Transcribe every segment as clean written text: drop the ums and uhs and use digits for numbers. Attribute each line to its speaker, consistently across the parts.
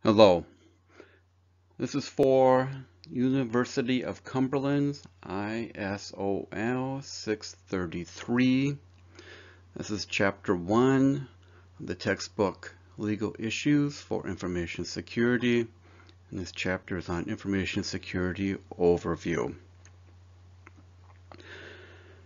Speaker 1: Hello, this is for University of Cumberlands, ISOL 633. This is Chapter 1 of the textbook Legal Issues for Information Security, and this chapter is on Information Security Overview.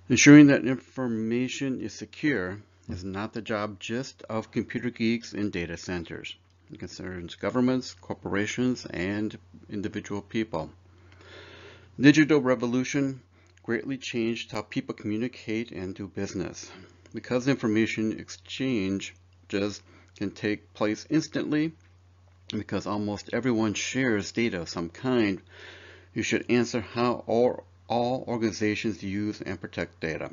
Speaker 1: Ensuring that information is secure is not the job just of computer geeks in data centers. It concerns governments, corporations, and individual people. Digital revolution greatly changed how people communicate and do business. Because information exchange can take place instantly, and because almost everyone shares data of some kind, you should answer how all organizations use and protect data.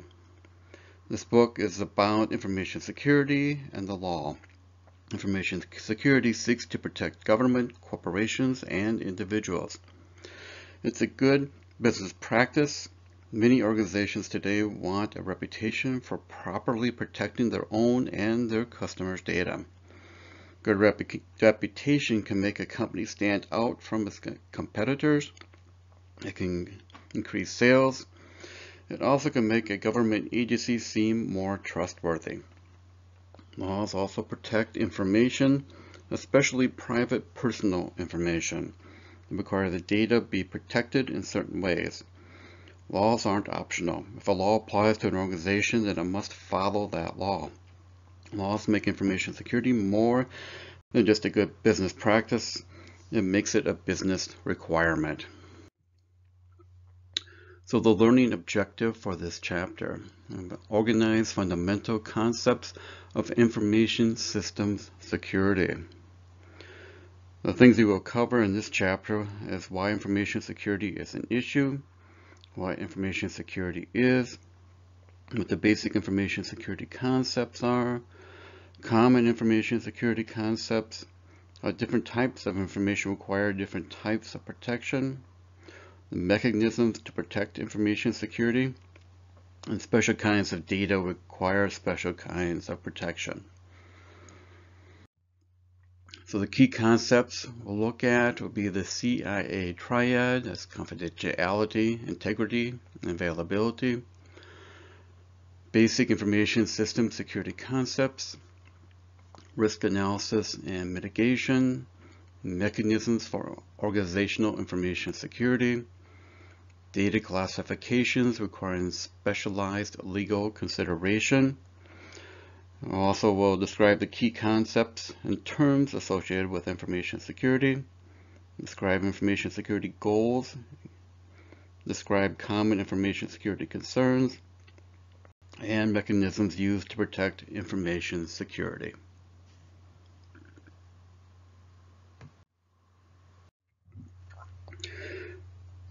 Speaker 1: This book is about information security and the law. Information security seeks to protect government, corporations, and individuals. It's a good business practice. Many organizations today want a reputation for properly protecting their own and their customers' data. Good reputation can make a company stand out from its competitors. It can increase sales. It also can make a government agency seem more trustworthy. Laws also protect information, especially private personal information, and require the data be protected in certain ways. Laws aren't optional. If a law applies to an organization, then it must follow that law. Laws make information security more than just a good business practice. It makes it a business requirement. So the learning objective for this chapter: organize fundamental concepts of information systems security. The things we will cover in this chapter is why information security is an issue, what information security is, what the basic information security concepts are, common information security concepts, how different types of information require different types of protection, the mechanisms to protect information security, and special kinds of data require special kinds of protection. So the key concepts we'll look at will be the CIA triad, that's confidentiality, integrity, and availability, basic information system security concepts, risk analysis and mitigation, mechanisms for organizational information security, data classifications requiring specialized legal consideration. Also, we'll describe the key concepts and terms associated with information security, describe information security goals, describe common information security concerns, and mechanisms used to protect information security.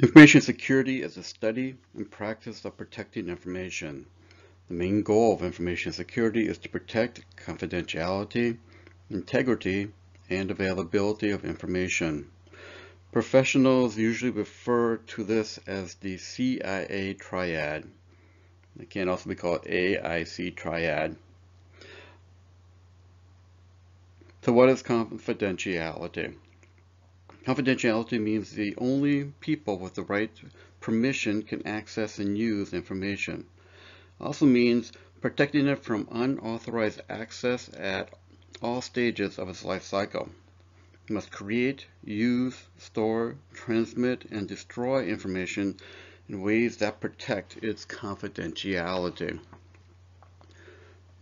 Speaker 1: Information security is a study and practice of protecting information. The main goal of information security is to protect confidentiality, integrity, and availability of information. Professionals usually refer to this as the CIA triad. It can also be called AIC triad. So what is confidentiality? Confidentiality means the only people with the right permission can access and use information. It also means protecting it from unauthorized access at all stages of its life cycle. You must create, use, store, transmit, and destroy information in ways that protect its confidentiality.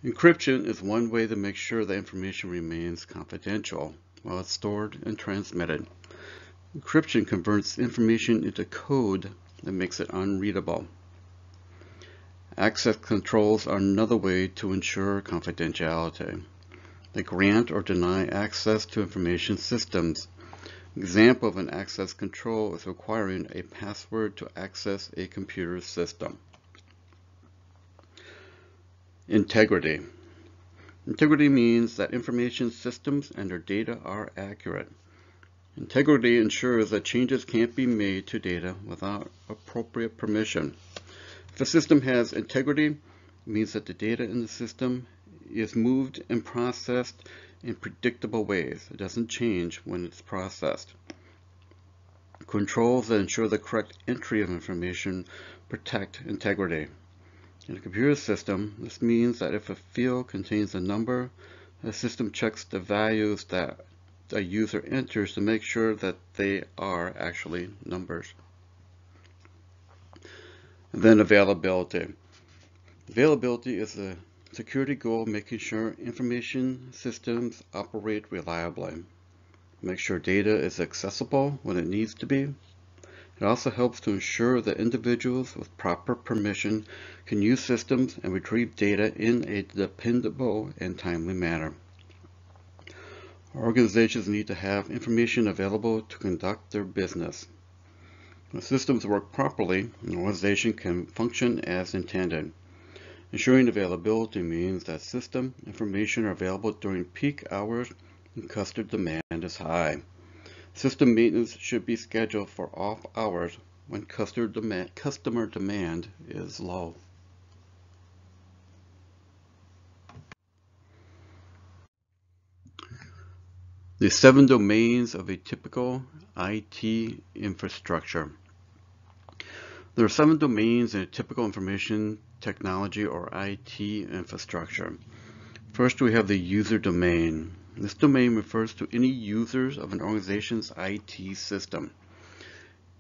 Speaker 1: Encryption is one way to make sure that information remains confidential while it's stored and transmitted. Encryption converts information into code that makes it unreadable. Access controls are another way to ensure confidentiality. They grant or deny access to information systems. An example of an access control is requiring a password to access a computer system. Integrity. Integrity means that information systems and their data are accurate. Integrity ensures that changes can't be made to data without appropriate permission. If a system has integrity, it means that the data in the system is moved and processed in predictable ways. It doesn't change when it's processed. Controls that ensure the correct entry of information protect integrity. In a computer system, this means that if a field contains a number, the system checks the values that a user enters to make sure that they are actually numbers. And then availability. Availability is a security goal, making sure information systems operate reliably. Make sure data is accessible when it needs to be. It also helps to ensure that individuals with proper permission can use systems and retrieve data in a dependable and timely manner. Organizations need to have information available to conduct their business. When systems work properly, an organization can function as intended. Ensuring availability means that system information are available during peak hours when customer demand is high. System maintenance should be scheduled for off hours when customer demand is low. The 7 domains of a typical IT infrastructure. There are 7 domains in a typical information technology or IT infrastructure. First, we have the user domain. This domain refers to any users of an organization's IT system.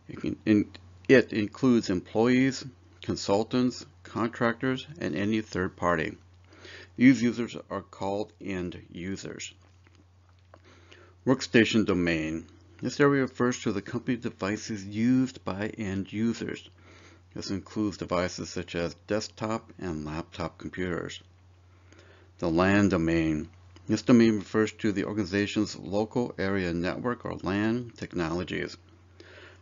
Speaker 1: It includes employees, consultants, contractors, and any third party. These users are called end users. Workstation domain. This area refers to the company devices used by end users. This includes devices such as desktop and laptop computers. The LAN domain. This domain refers to the organization's local area network or LAN technologies.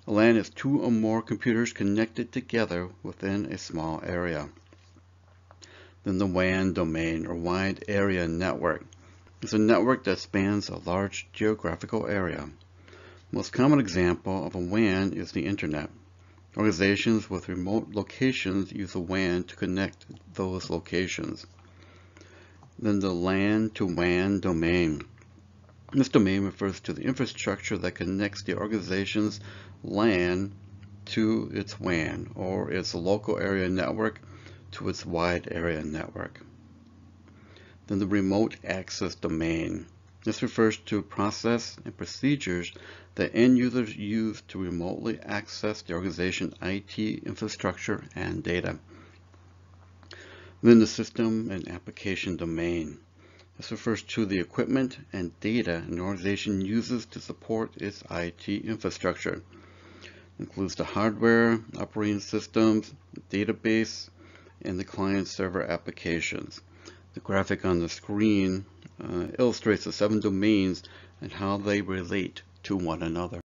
Speaker 1: A LAN is 2 or more computers connected together within a small area. Then the WAN domain or wide area network. It's a network that spans a large geographical area. Most common example of a WAN is the internet. Organizations with remote locations use a WAN to connect those locations. Then the LAN to WAN domain. This domain refers to the infrastructure that connects the organization's LAN to its WAN, or its local area network to its wide area network. Then the remote access domain. This refers to process and procedures that end users use to remotely access the organization's IT infrastructure and data. Then the system and application domain. This refers to the equipment and data an organization uses to support its IT infrastructure. It includes the hardware, operating systems, database, and the client-server applications. The graphic on the screen illustrates the 7 domains and how they relate to one another.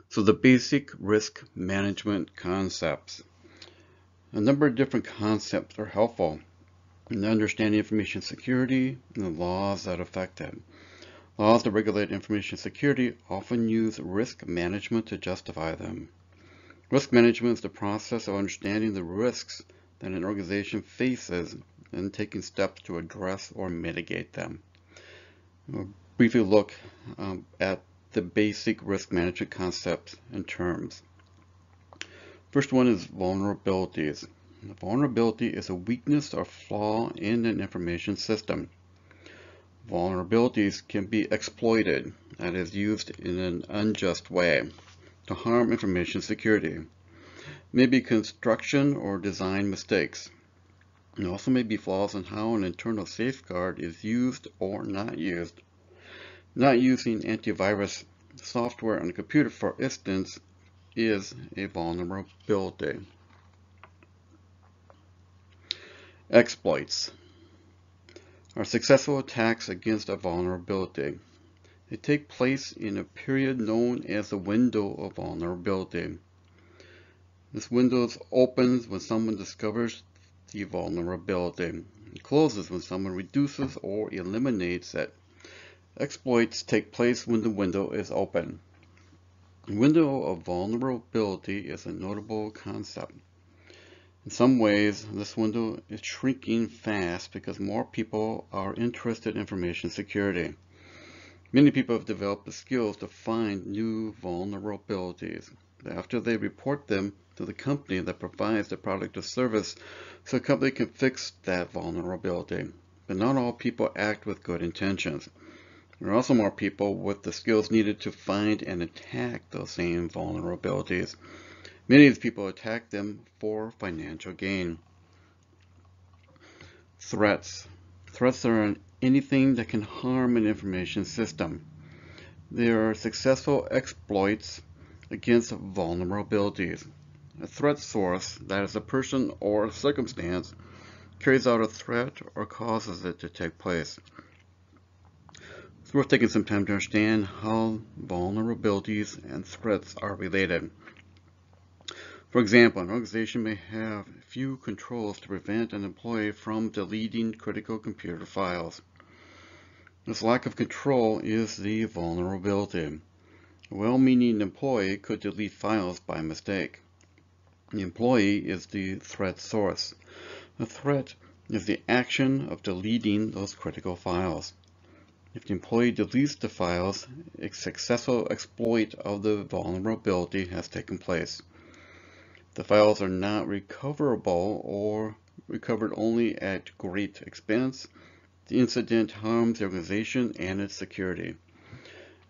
Speaker 1: So the basic risk management concepts. A number of different concepts are helpful in understanding information security and the laws that affect it. Laws that regulate information security often use risk management to justify them. Risk management is the process of understanding the risks that an organization faces and taking steps to address or mitigate them. We'll briefly look at the basic risk management concepts and terms. First one is vulnerabilities. A vulnerability is a weakness or flaw in an information system. Vulnerabilities can be exploited, that is, used in an unjust way, to harm information security. Maybe construction or design mistakes. It also may be flaws in how an internal safeguard is used or not used. Not using antivirus software on a computer, for instance, is a vulnerability. Exploits are successful attacks against a vulnerability. They take place in a period known as the window of vulnerability. This window opens when someone discovers the vulnerability. It closes when someone reduces or eliminates it. Exploits take place when the window is open. The window of vulnerability is a notable concept. In some ways, this window is shrinking fast because more people are interested in information security. Many people have developed the skills to find new vulnerabilities. After they report them to the company that provides the product or service, so the company can fix that vulnerability. But not all people act with good intentions. There are also more people with the skills needed to find and attack those same vulnerabilities. Many of these people attack them for financial gain. Threats. Threats are anything that can harm an information system. They are successful exploits against vulnerabilities. A threat source, that is a person or circumstance, carries out a threat or causes it to take place. It's worth taking some time to understand how vulnerabilities and threats are related. For example, an organization may have few controls to prevent an employee from deleting critical computer files. This lack of control is the vulnerability. A well-meaning employee could delete files by mistake. The employee is the threat source. The threat is the action of deleting those critical files. If the employee deletes the files, a successful exploit of the vulnerability has taken place. The files are not recoverable or recovered only at great expense. The incident harms the organization and its security.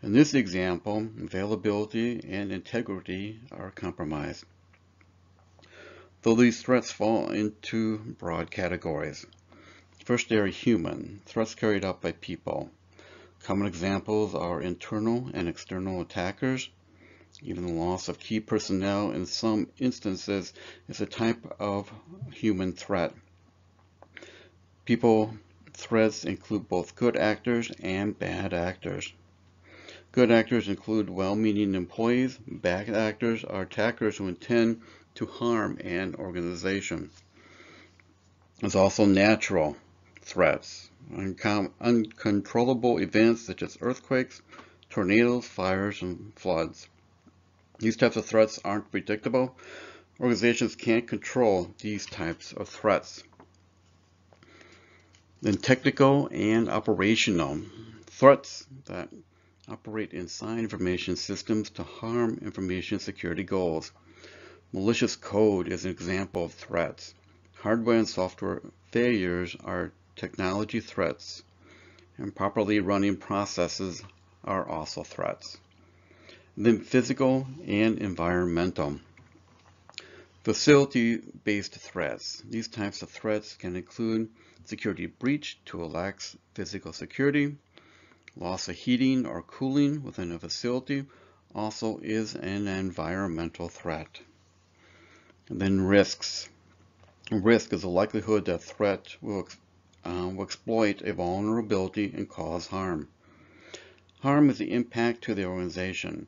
Speaker 1: In this example, availability and integrity are compromised. Though these threats fall into broad categories. First, they are human, threats carried out by people. Common examples are internal and external attackers. Even the loss of key personnel in some instances is a type of human threat. People threats include both good actors and bad actors. Good actors include well-meaning employees. Bad actors are attackers who intend to harm an organization. There's also natural threats, uncontrollable events such as earthquakes, tornadoes, fires, and floods. These types of threats aren't predictable. Organizations can't control these types of threats. Then technical and operational threats that operate inside information systems to harm information security goals. Malicious code is an example of threats. Hardware and software failures are technology threats. Improperly running processes are also threats. Then physical and environmental. Facility-based threats. These types of threats can include security breach to lack physical security. Loss of heating or cooling within a facility also is an environmental threat. And then risks. Risk is the likelihood that a threat will exploit a vulnerability and cause harm. Harm is the impact to the organization.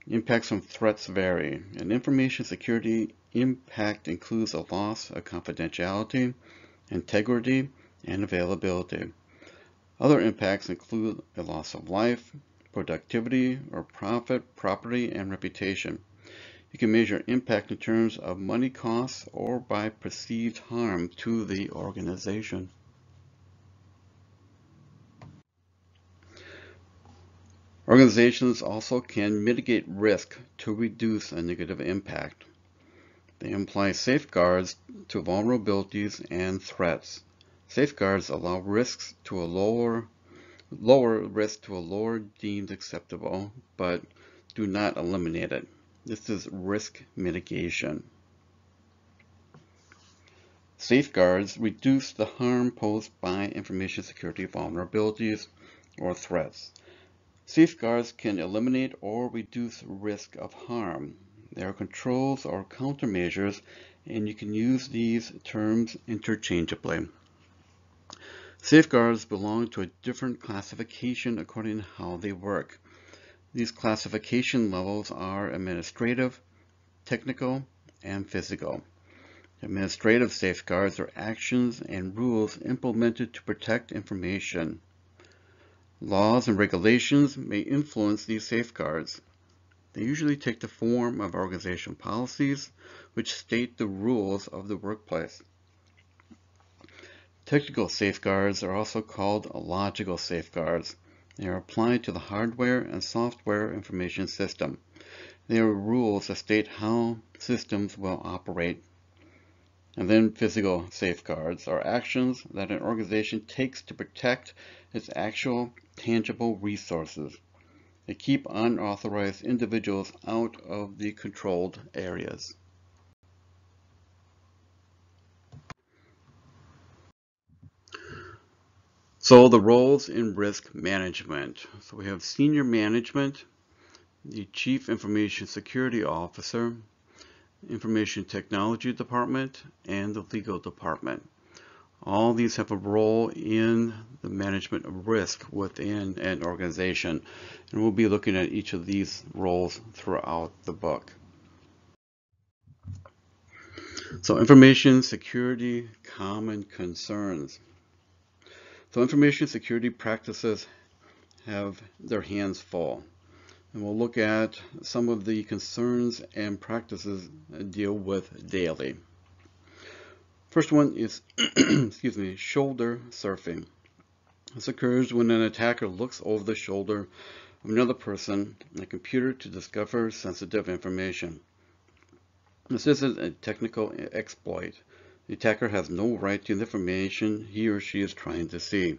Speaker 1: Impacts from threats vary. An information security impact includes a loss of confidentiality, integrity, and availability. Other impacts include a loss of life, productivity, or profit, property, and reputation. You can measure impact in terms of money costs or by perceived harm to the organization. Organizations also can mitigate risk to reduce a negative impact. They apply safeguards to vulnerabilities and threats. Safeguards allow risks to a lower risk to a lower deemed acceptable, but do not eliminate it. This is risk mitigation. Safeguards reduce the harm posed by information security vulnerabilities or threats. Safeguards can eliminate or reduce risk of harm. There are controls or countermeasures, and you can use these terms interchangeably. Safeguards belong to a different classification according to how they work. These classification levels are administrative, technical, and physical. Administrative safeguards are actions and rules implemented to protect information. Laws and regulations may influence these safeguards. They usually take the form of organizational policies, which state the rules of the workplace. Technical safeguards are also called logical safeguards. They are applied to the hardware and software information system. They are rules that state how systems will operate. And then physical safeguards are actions that an organization takes to protect its actual tangible resources. They keep unauthorized individuals out of the controlled areas. So the roles in risk management. So we have senior management, the Chief Information Security Officer, Information Technology Department, and the Legal Department. All these have a role in the management of risk within an organization, and we'll be looking at each of these roles throughout the book. So information security common concerns. So information security practices have their hands full, and we'll look at some of the concerns and practices deal with daily. First one is excuse me, shoulder surfing. This occurs when an attacker looks over the shoulder of another person on a computer to discover sensitive information. This isn't a technical exploit. The attacker has no right to the information he or she is trying to see. The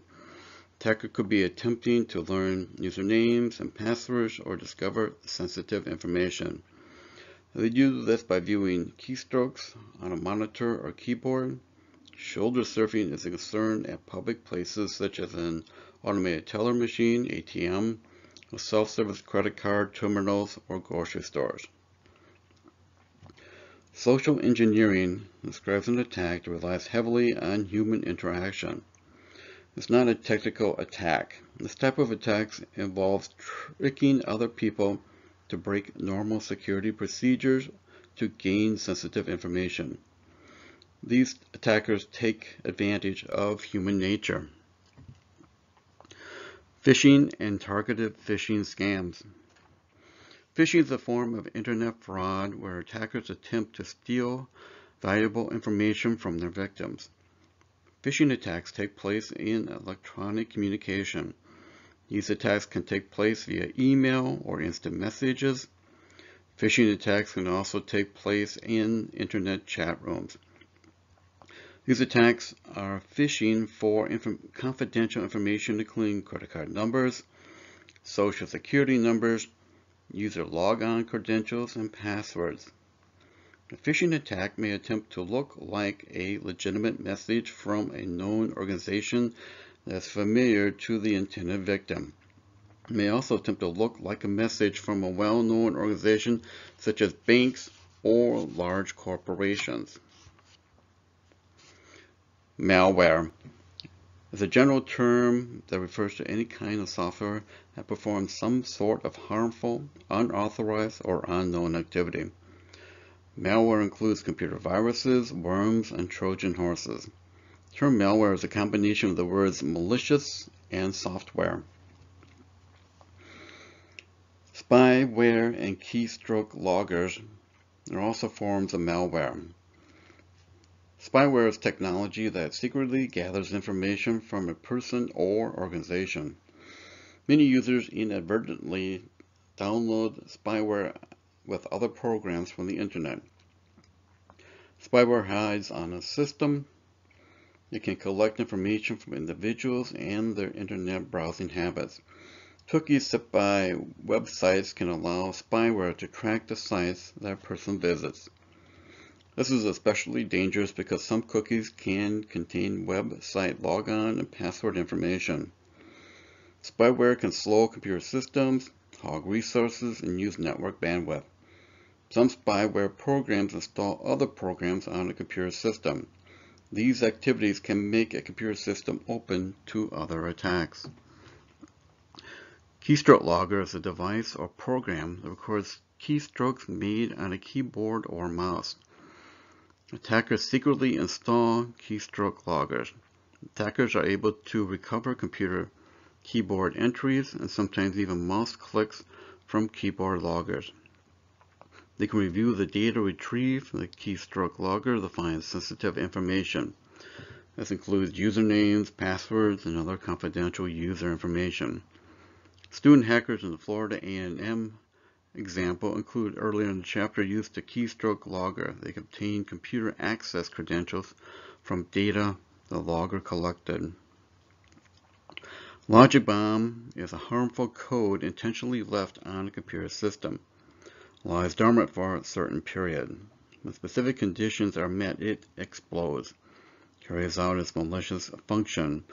Speaker 1: attacker could be attempting to learn usernames and passwords or discover sensitive information. They do this by viewing keystrokes on a monitor or keyboard. Shoulder surfing is a concern at public places such as an automated teller machine, ATM, or self-service credit card terminals, or grocery stores. Social engineering describes an attack that relies heavily on human interaction. It's not a technical attack. This type of attack involves tricking other people to break normal security procedures to gain sensitive information. These attackers take advantage of human nature. Phishing and targeted phishing scams. Phishing is a form of internet fraud where attackers attempt to steal valuable information from their victims. Phishing attacks take place in electronic communication. These attacks can take place via email or instant messages. Phishing attacks can also take place in internet chat rooms. These attacks are phishing for confidential information including credit card numbers, social security numbers, user logon credentials, and passwords. A phishing attack may attempt to look like a legitimate message from a known organization that's familiar to the intended victim. It may also attempt to look like a message from a well-known organization such as banks or large corporations. Malware is a general term that refers to any kind of software that performs some sort of harmful, unauthorized, or unknown activity. Malware includes computer viruses, worms, and Trojan horses. The term malware is a combination of the words malicious and software. Spyware and keystroke loggers are also forms of malware. Spyware is technology that secretly gathers information from a person or organization. Many users inadvertently download spyware with other programs from the internet. Spyware hides on a system. It can collect information from individuals and their internet browsing habits. Cookies set by websites can allow spyware to track the sites that a person visits. This is especially dangerous because some cookies can contain website logon and password information. Spyware can slow computer systems, hog resources, and use network bandwidth. Some spyware programs install other programs on a computer system. These activities can make a computer system open to other attacks. Keystroke logger is a device or program that records keystrokes made on a keyboard or mouse. Attackers secretly install keystroke loggers. Attackers are able to recover computer keyboard entries and sometimes even mouse clicks from keyboard loggers. They can review the data retrieved from the keystroke logger to find sensitive information. This includes usernames, passwords, and other confidential user information. Student hackers in the Florida A&M example include earlier in the chapter used the keystroke logger. They can obtain computer access credentials from data the logger collected. Logic bomb is a harmful code intentionally left on a computer system. Lies dormant for a certain period. When specific conditions are met, it explodes. Carries out its malicious function.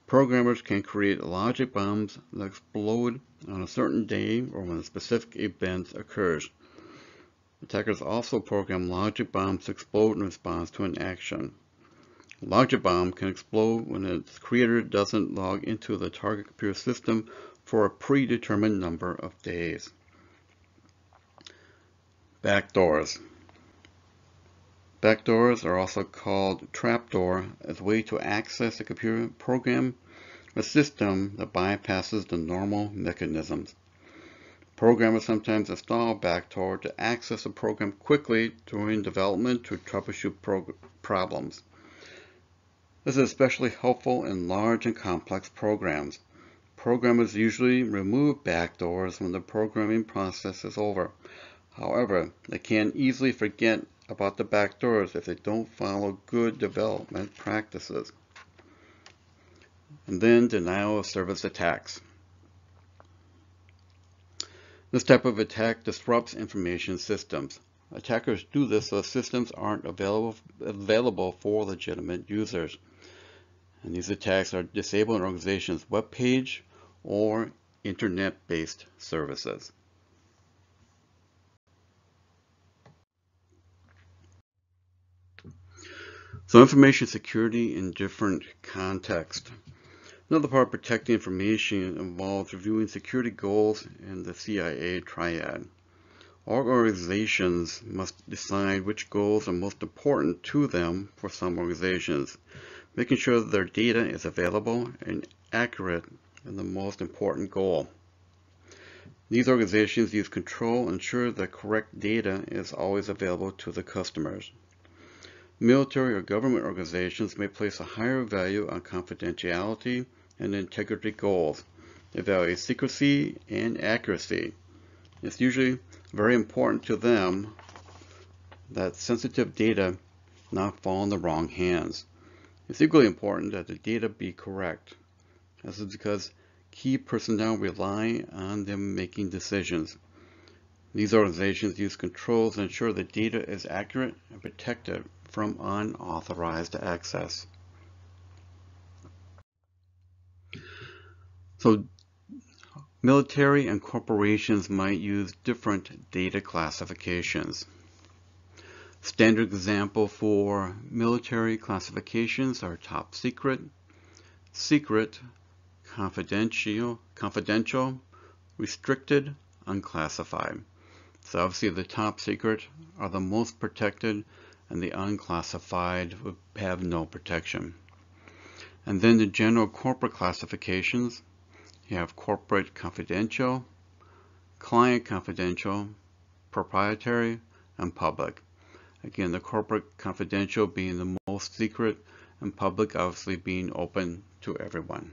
Speaker 1: Programmers can create logic bombs that explode on a certain day or when a specific event occurs. Attackers also program logic bombs to explode in response to an action. A logic bomb can explode when its creator doesn't log into the target computer system for a predetermined number of days. Backdoors. Backdoors are also called trapdoor as a way to access a computer program or system that bypasses the normal mechanisms. Programmers sometimes install backdoor to access a program quickly during development to troubleshoot problems. This is especially helpful in large and complex programs. Programmers usually remove backdoors when the programming process is over. However, they can easily forget about the backdoors if they don't follow good development practices. And then denial of service attacks. This type of attack disrupts information systems. Attackers do this so systems aren't available for legitimate users. And these attacks are disabling an organization's web page or internet-based services. So information security in different contexts. Another part of protecting information involves reviewing security goals in the CIA triad. All organizations must decide which goals are most important to them. For some organizations, making sure that their data is available and accurate is the most important goal. These organizations use control to ensure that correct data is always available to the customers. Military or government organizations may place a higher value on confidentiality and integrity goals. They value secrecy and accuracy. It's usually very important to them that sensitive data not fall in the wrong hands. It's equally important that the data be correct. This is because key personnel rely on them making decisions. These organizations use controls to ensure the data is accurate and protected from unauthorized access. So military and corporations might use different data classifications. Standard example for military classifications are top secret, secret, confidential, restricted, unclassified. So obviously the top secret are the most protected and the unclassified would have no protection. And then the general corporate classifications, you have corporate confidential, client confidential, proprietary, and public. Again, the corporate confidential being the most secret and public obviously being open to everyone.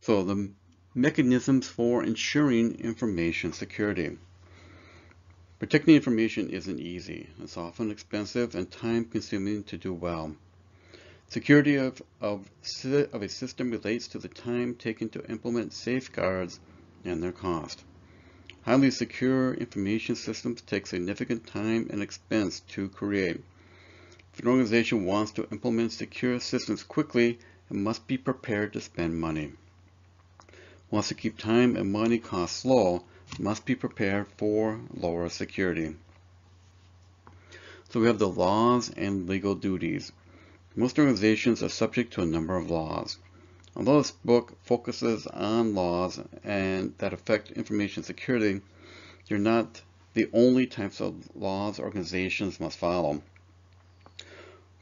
Speaker 1: So the mechanisms for ensuring information security. Protecting information isn't easy. It's often expensive and time-consuming to do well. Security of a system relates to the time taken to implement safeguards and their cost. Highly secure information systems take significant time and expense to create. If an organization wants to implement secure systems quickly, it must be prepared to spend money. Wants to keep time and money costs low, must be prepared for lower security. So we have the laws and legal duties. Most organizations are subject to a number of laws. Although this book focuses on laws and that affect information security, they're not the only types of laws organizations must follow.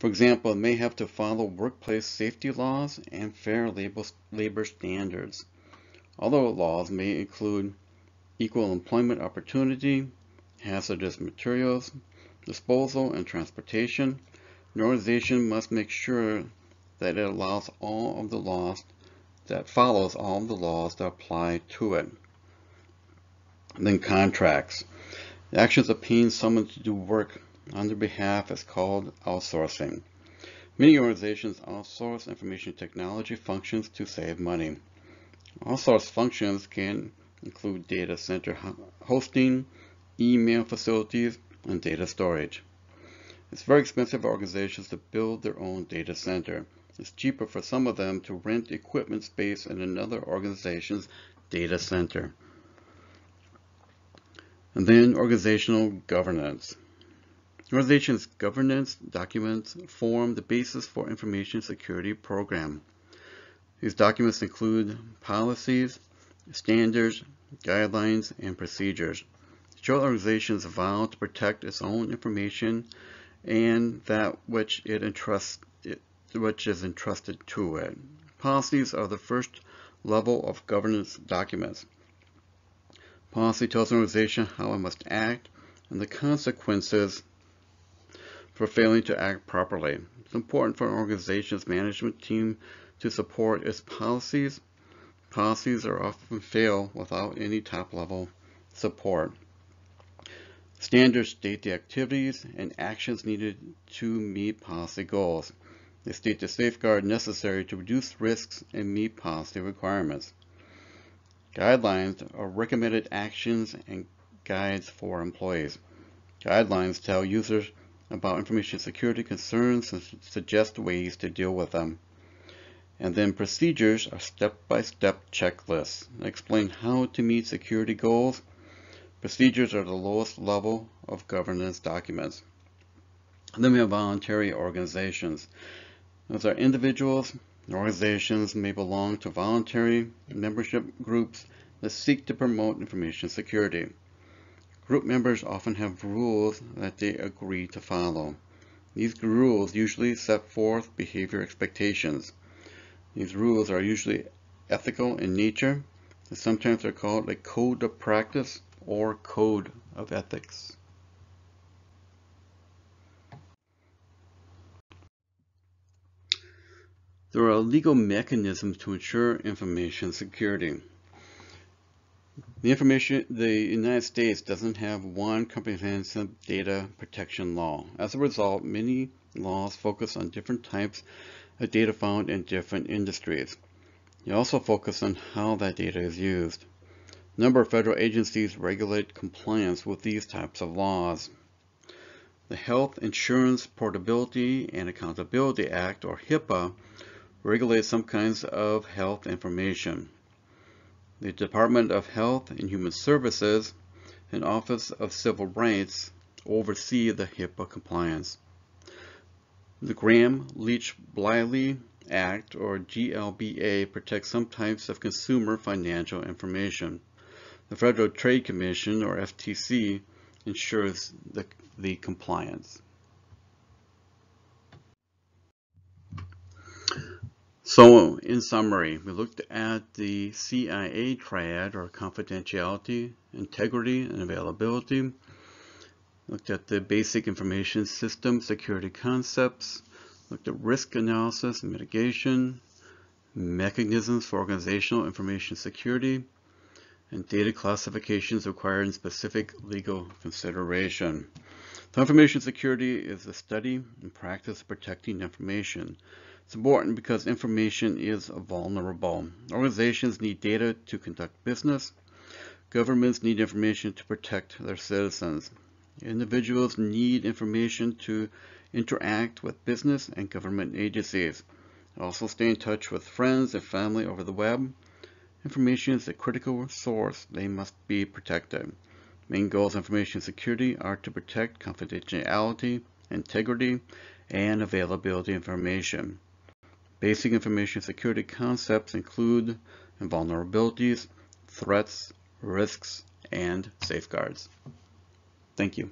Speaker 1: For example, it may have to follow workplace safety laws and fair labor standards. Other laws may include equal employment opportunity, hazardous materials, disposal, and transportation. An organization must make sure that it follows all of the laws that apply to it. And then contracts. The actions of paying someone to do work on their behalf is called outsourcing. Many organizations outsource information technology functions to save money. Outsourced functions can include data center hosting, email facilities, and data storage. It's very expensive for organizations to build their own data center. It's cheaper for some of them to rent equipment space in another organization's data center. And then organizational governance. Organization's governance documents form the basis for information security program. These documents include policies, standards, guidelines, and procedures. Show organizations vow to protect its own information and that which is entrusted to it. Policies are the first level of governance documents. Policy tells an organization how it must act and the consequences for failing to act properly. It's important for an organization's management team to support its policies. Policies are often fail without any top-level support. Standards state the activities and actions needed to meet policy goals. They state the safeguards necessary to reduce risks and meet policy requirements. Guidelines are recommended actions and guides for employees. Guidelines tell users about information security concerns and suggest ways to deal with them. And then procedures are step-by-step checklists that explain how to meet security goals. Procedures are the lowest level of governance documents. And then we have voluntary organizations. Those are individuals. Organizations may belong to voluntary membership groups that seek to promote information security. Group members often have rules that they agree to follow. These rules usually set forth behavior expectations. These rules are usually ethical in nature, and sometimes they're called a code of practice or code of ethics. There are legal mechanisms to ensure information security. The United States doesn't have one comprehensive data protection law. As a result, many laws focus on different types of data found in different industries. They also focus on how that data is used. A number of federal agencies regulate compliance with these types of laws. The Health Insurance Portability and Accountability Act, or HIPAA, regulates some kinds of health information. The Department of Health and Human Services and Office of Civil Rights oversee the HIPAA compliance. The Graham-Leach-Bliley Act, or GLBA, protects some types of consumer financial information. The Federal Trade Commission, or FTC, ensures the compliance. So, in summary, we looked at the CIA triad, or confidentiality, integrity, and availability. Looked at the basic information system security concepts. Looked at risk analysis and mitigation, mechanisms for organizational information security, and data classifications requiring specific legal consideration. So information security is the study and practice of protecting information. It's important because information is vulnerable. Organizations need data to conduct business. Governments need information to protect their citizens. Individuals need information to interact with business and government agencies. Also stay in touch with friends and family over the web. Information is a critical source. They must be protected. Main goals of information security are to protect confidentiality, integrity, and availability of information. Basic information security concepts include vulnerabilities, threats, risks, and safeguards. Thank you.